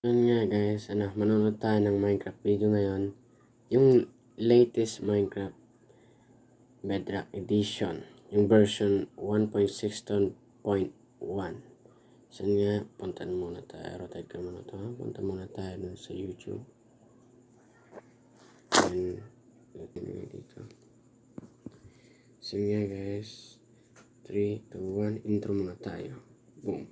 Yun nga guys, manonood tayo ng Minecraft video ngayon. Yung latest Minecraft Bedrock Edition. Yung version 1.16.1. So nga, punta muna tayo. Rotate ka muna ito. Punta muna tayo dun sa YouTube. And, dito. So nga guys, 3, 2, 1, intro muna tayo. Boom.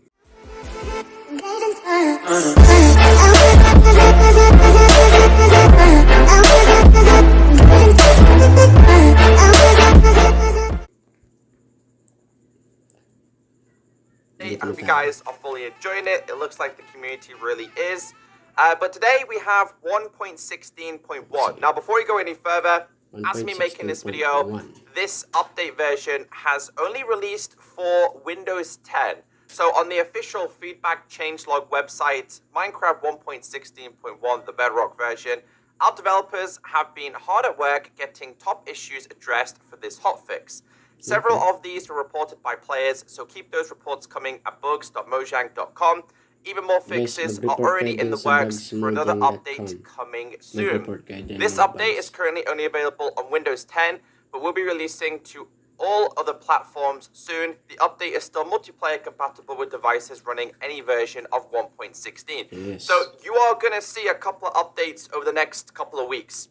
I hope you guys are fully enjoying it. It looks like the community really is. But today we have 1.16.1. Now, before we go any further, as me making this video, this update version has only released for Windows 10. So on the official feedback changelog website, Minecraft 1.16.1, the Bedrock version, our developers have been hard at work getting top issues addressed for this hotfix. Several of these were reported by players, so keep those reports coming at bugs.mojang.com. Even more fixes are already in the works for another update coming soon. This update is currently only available on Windows 10, but will be releasing to all other platforms soon. The update is still multiplayer compatible with devices running any version of 1.16. Yes. So you are going to see a couple of updates over the next couple of weeks.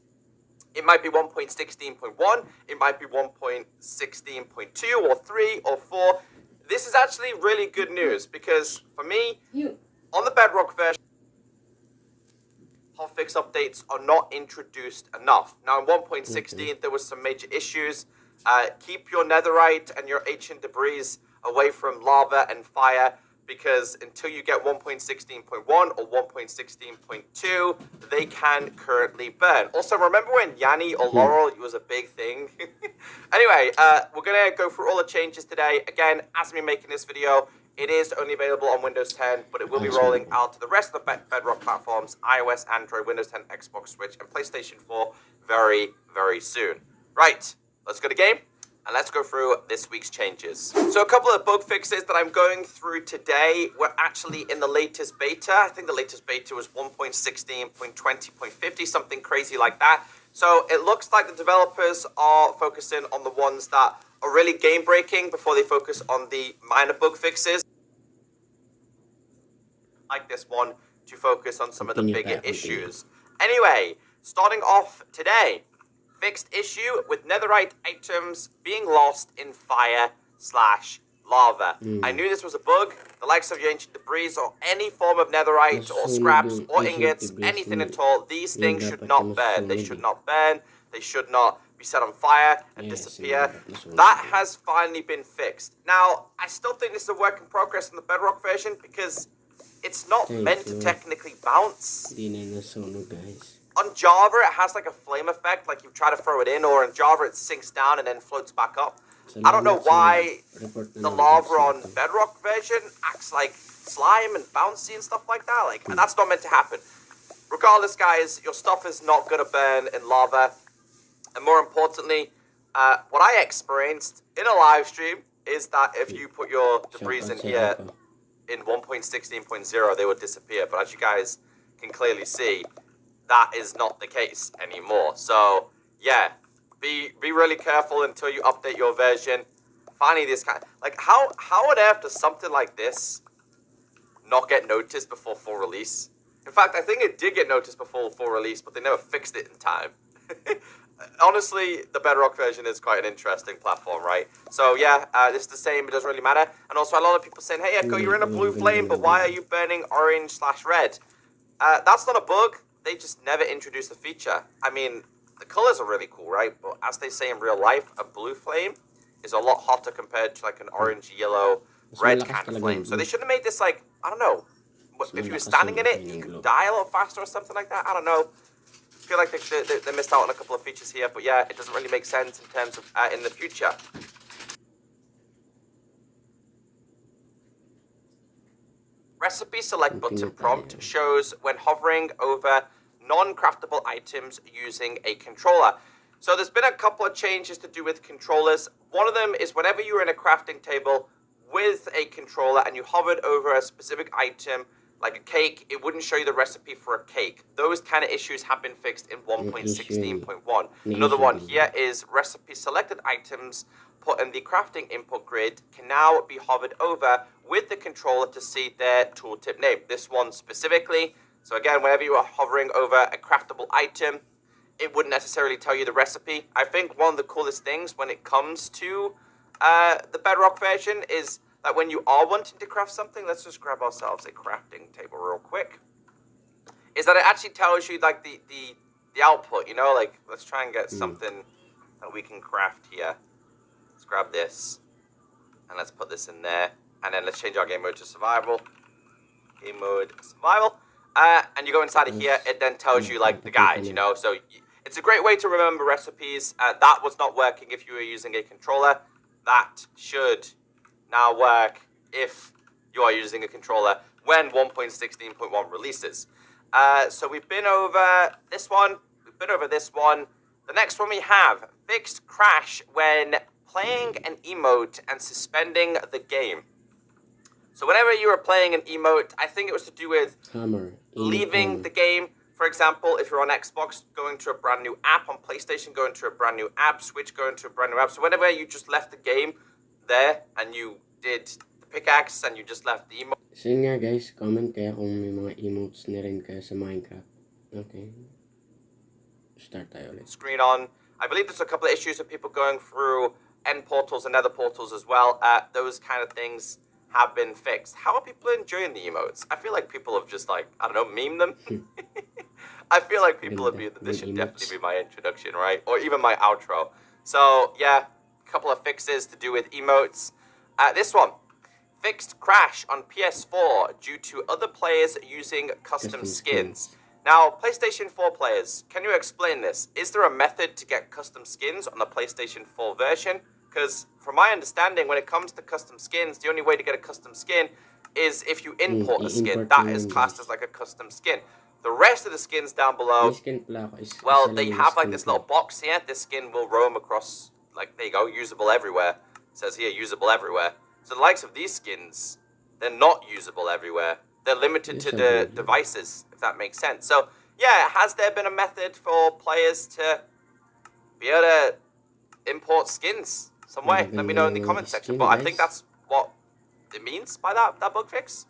It might be 1.16.1, it might be 1.16.2 or 3 or 4. This is actually really good news because for me, on the Bedrock version, hotfix updates are not introduced enough. Now in 1.16, there was some major issues. Keep your netherite and your ancient debris away from lava and fire, because until you get 1.16.1 or 1.16.2, they can currently burn. Also, remember when Yanni or Laurel was a big thing? Anyway, we're going to go through all the changes today. Again, as me making this video, it is only available on Windows 10, but it will be rolling out to the rest of the Bedrock platforms, iOS, Android, Windows 10, Xbox, Switch, and PlayStation 4 very, very soon. Right, let's go to game. And let's go through this week's changes. So a couple of bug fixes that I'm going through today were actually in the latest beta. I think the latest beta was 1.16.20.50, something crazy like that. So it looks like the developers are focusing on the ones that are really game-breaking before they focus on the minor bug fixes. Like this one, to focus on some of the bigger issues. Anyway, starting off today. Fixed issue with netherite items being lost in fire/lava. I knew this was a bug. The likes of your ancient debris or any form of netherite or scraps or ingots, anything at all, these things should not burn. They should not burn. They should not be set on fire and disappear. That has finally been fixed. Now, I still think this is a work in progress in the Bedrock version because it's not meant to technically bounce. On Java, it has like a flame effect, like you try to throw it in, or in Java, it sinks down and then floats back up. I don't know why the lava on Bedrock version acts like slime and bouncy and stuff like that. Like, and that's not meant to happen. Regardless, guys, your stuff is not going to burn in lava. And more importantly, what I experienced in a live stream is that if you put your debris in here in 1.16.0, they would disappear. But as you guys can clearly see, that is not the case anymore. So yeah, be really careful until you update your version. Finally, this kind like how on earth does something like this not get noticed before full release? In fact, I think it did get noticed before full release, but they never fixed it in time. Honestly, the Bedrock version is quite an interesting platform, right? So yeah, this is the same. It doesn't really matter. And also, a lot of people saying, "Hey, Echo, you're in a blue flame, but why are you burning orange/red?" That's not a bug. They just never introduced the feature. I mean, the colors are really cool, right? But as they say in real life, a blue flame is a lot hotter compared to like an orange, yellow, red kind of flame. So they should have made this like, I don't know, if you were standing in it, you could die a lot faster or something like that. I don't know. I feel like they missed out on a couple of features here, but yeah, it doesn't really make sense in terms of in the future. Recipe select button prompt shows when hovering over non-craftable items using a controller. So there's been a couple of changes to do with controllers. One of them is whenever you're in a crafting table with a controller and you hovered over a specific item, like a cake, it wouldn't show you the recipe for a cake. Those kind of issues have been fixed in 1.16.1. Another one here is recipe selected items put in the crafting input grid can now be hovered over with the controller to see their tooltip name. This one specifically. So again, whenever you are hovering over a craftable item, it wouldn't necessarily tell you the recipe. I think one of the coolest things when it comes to the Bedrock version is that when you are wanting to craft something, let's just grab ourselves a crafting table real quick, is that it actually tells you like the output, you know, like let's try and get something that we can craft here. Let's grab this and let's put this in there, and then let's change our game mode to survival. Game mode survival. And you go inside of here, it then tells you like the guide, you know, so it's a great way to remember recipes. That was not working if you were using a controller. That should now work if you are using a controller when 1.16.1 releases. So we've been over this one. We've been over this one. The next one we have fixed crash when playing an emote and suspending the game. So whenever you were playing an emote, I think it was to do with leaving the game. For example, if you're on Xbox, going to a brand new app, on PlayStation, going to a brand new app, Switch, going to a brand new app. So whenever you just left the game there and you did the pickaxe and you just left the emote. So yun nga guys, comment kaya kung may mga emotes na rin kayo sa Minecraft. Okay. Start tayo ulit. Screen on. I believe there's a couple of issues with people going through end portals and nether portals as well. Those kind of things have been fixed. How are people enjoying the emotes? I feel like people have just like, I don't know, meme them. I feel like people have been, this should definitely be my introduction, right? Or even my outro. So yeah, a couple of fixes to do with emotes. This one, fixed crash on PS4 due to other players using custom skins. Now, PlayStation 4 players, can you explain this? Is there a method to get custom skins on the PlayStation 4 version? Because from my understanding, when it comes to custom skins, the only way to get a custom skin is if you import a skin. That is classed as like a custom skin. The rest of the skins down below, well, they have like this little box here. This skin will roam across, like, there you go, usable everywhere. It says here, usable everywhere. So the likes of these skins, they're not usable everywhere. They're limited to the devices, if that makes sense. So, yeah, has there been a method for players to be able to import skins some way? Let me know in the comment section. But I think that's what it means by that bug fix.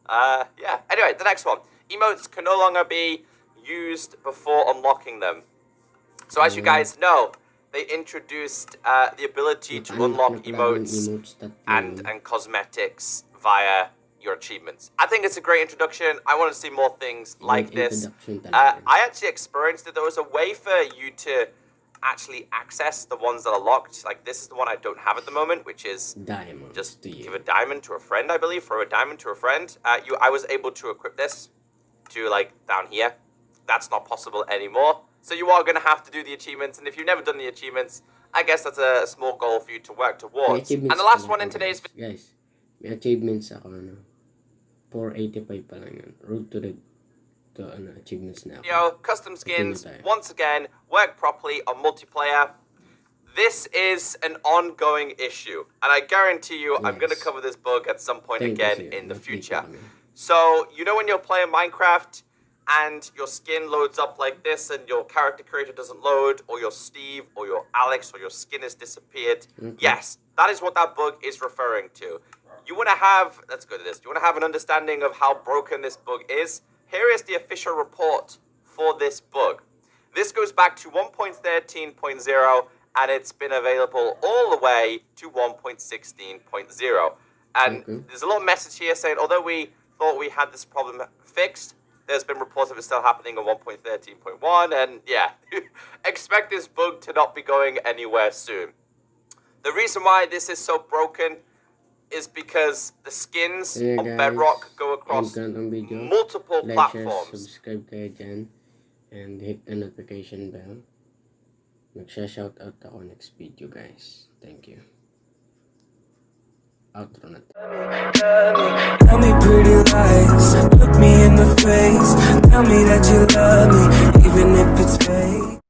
Yeah. Anyway, the next one. Emotes can no longer be used before unlocking them. So as you guys know, they introduced the ability to unlock emotes and cosmetics via your achievements. I think it's a great introduction. I want to see more things like this. I actually experienced it. There was a way for you to actually access the ones that are locked. Like this is the one I don't have at the moment, which is just give a diamond to a friend, I believe. Throw a diamond to a friend. I was able to equip this to like down here. That's not possible anymore. So you are going to have to do the achievements, and if you've never done the achievements, I guess that's a small goal for you to work towards. And the last one in today's video, guys, may achievements ako 485 pa lang yun. Road to the achievements now. Custom skins once again work properly on multiplayer. This is an ongoing issue, and I guarantee you, I'm going to cover this bug at some point again in the future. So, you know when you're playing Minecraft and your skin loads up like this and your character creator doesn't load, or your Steve, or your Alex, or your skin has disappeared? Yes, that is what that bug is referring to. You want to have, let's go to this, you want to have an understanding of how broken this bug is? Here is the official report for this bug. This goes back to 1.13.0, and it's been available all the way to 1.16.0. And there's a little message here saying, although we thought we had this problem fixed, there's been reports of it still happening on 1.13.1, and yeah, expect this bug to not be going anywhere soon. The reason why this is so broken is because the skins on Bedrock go across multiple platforms. Share, subscribe kayo dyan, and hit the notification bell. Magsha-shoutout ako next video, guys. Thank you. Outro na. Tell me pretty lies, look me in the face, tell me that you love me, even if it's fake.